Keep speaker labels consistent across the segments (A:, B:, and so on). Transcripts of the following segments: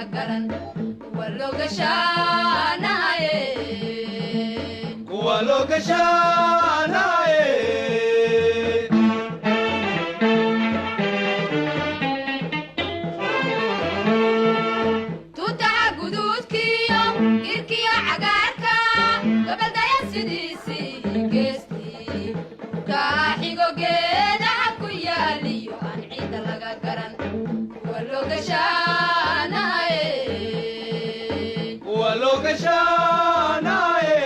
A: laga garan waloga shaanaye
B: waloga shaanaye
A: tuta gududkiyo irkiyo cagaarka gabadaya sidiisi geesti ka xigo geedaha ku yaaliyo aan ciida laga garan waloga shaanaye
B: waloga shaanaye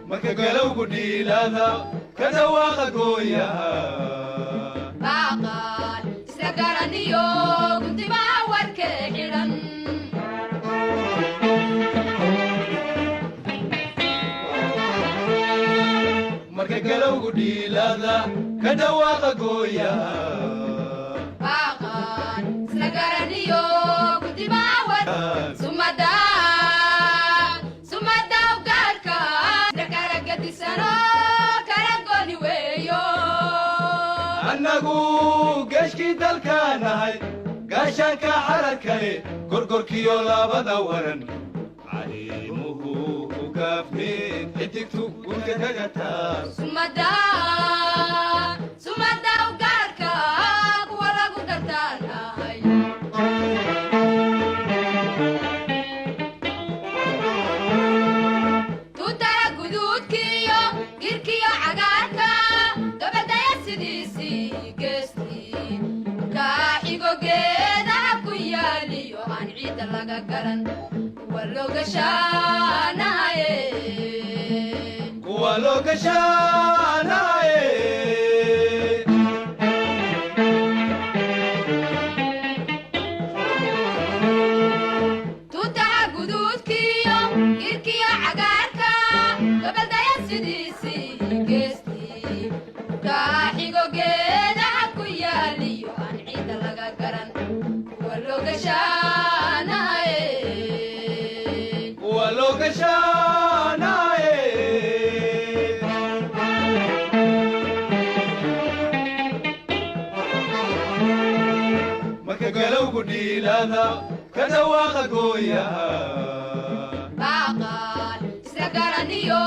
B: marka galowgu dhiilada ka dhawaaqa gooyaha
A: baaqaan isla garaniyo guntimaa warkee xidhan
B: marka galowgu dhiilada ka dhawaaqa gooyaha
A: baaqaan isla garaniyo guntimaa war sumada ugaarka isla kala gadisano kala gooni weeyo
B: annagu geeshkii dalkaanahay gaashaanka xararkale gorgorkiyo labada waran caliimuhu ku gaafneen xidigtu gurka kaga taas
A: sumada ugaarka kuwa lagu gartaanahay tutara guduudkiyo girkiyo cagaarka gabadaya sidiisii geesti ka xigo geedaha ku yaaliyo aan ciida laga garan waloga shaanaye
B: waloga shaanaye
A: tutaha gududkiyo girkiyo cagaarka gabadaya sidiisii geesti ka xigo geedaha ku yaaliyo aan ciida laga garan waloga shaanaye
B: waloga shaanaye marka galowgu dhiilada ka dhawaaqa gooyaha
A: baaqaan isla garaniyo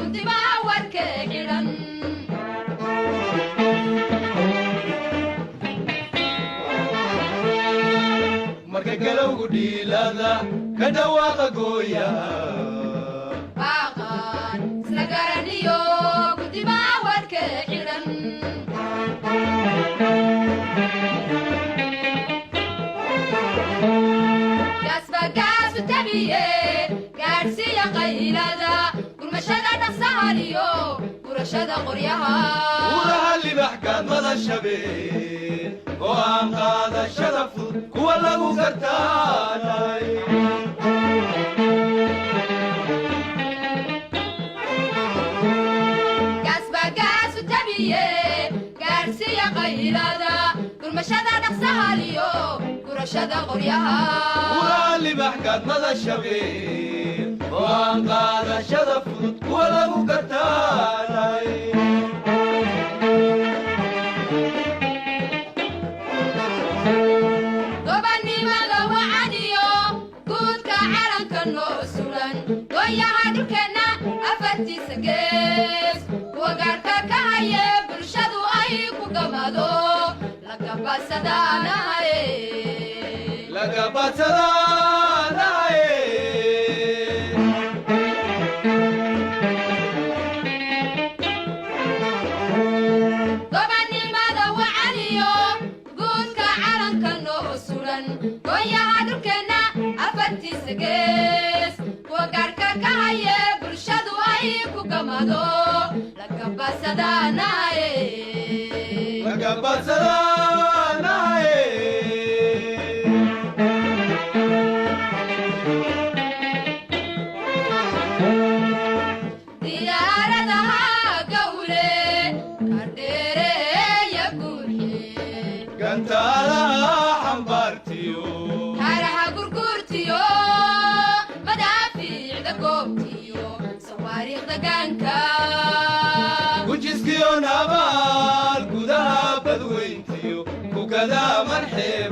A: guntimaa warkee xidhan
B: marka galowgu dhiilada ka dhawaaqa gooyaha
A: baaqaan isla garaniyo guntimaa warkee xidhan gaasbagaasu tabiye gaadhsiya qaylada gurmashada dhaqsahaliyo gurashada qoryaha
B: ulaha libaxkaad madashabeen go'aan qaadashada fudud kuwa lagu gartaanay
A: gaasbagaasu tabiye gaadhsiya qaylada gurmashada dhaqsahaliyo gurashada qoryaha
B: ulaha libaxkaad madashabeen go'aan qaadashada fudud kuwa lagu gartaanay
A: gobannimada wacaniyo guudka calanka noo sugan gooyaha dhulkeenna afartiisa gees kuwa gaarka ka haye bulshadu ay ku gamado lagabasadaanaye
B: laga badsadaanaye
A: gobannimada wacaniyo guudka calanka noo sugan gooyaha dhulkeenna afartiisa gees kuwa gaarka ka haye bulshadu ay ku gamado lagabasadaanaye
B: laga badsadaanaye
A: diyaaradaha gawle kardheereeya guurxe
B: gantaalaha xambaartiyo
A: haraha gurguurtiyo madaafiicda goobtiyo sawaariikhda gaanka
B: gujiskiyo nabaa قدا مرحب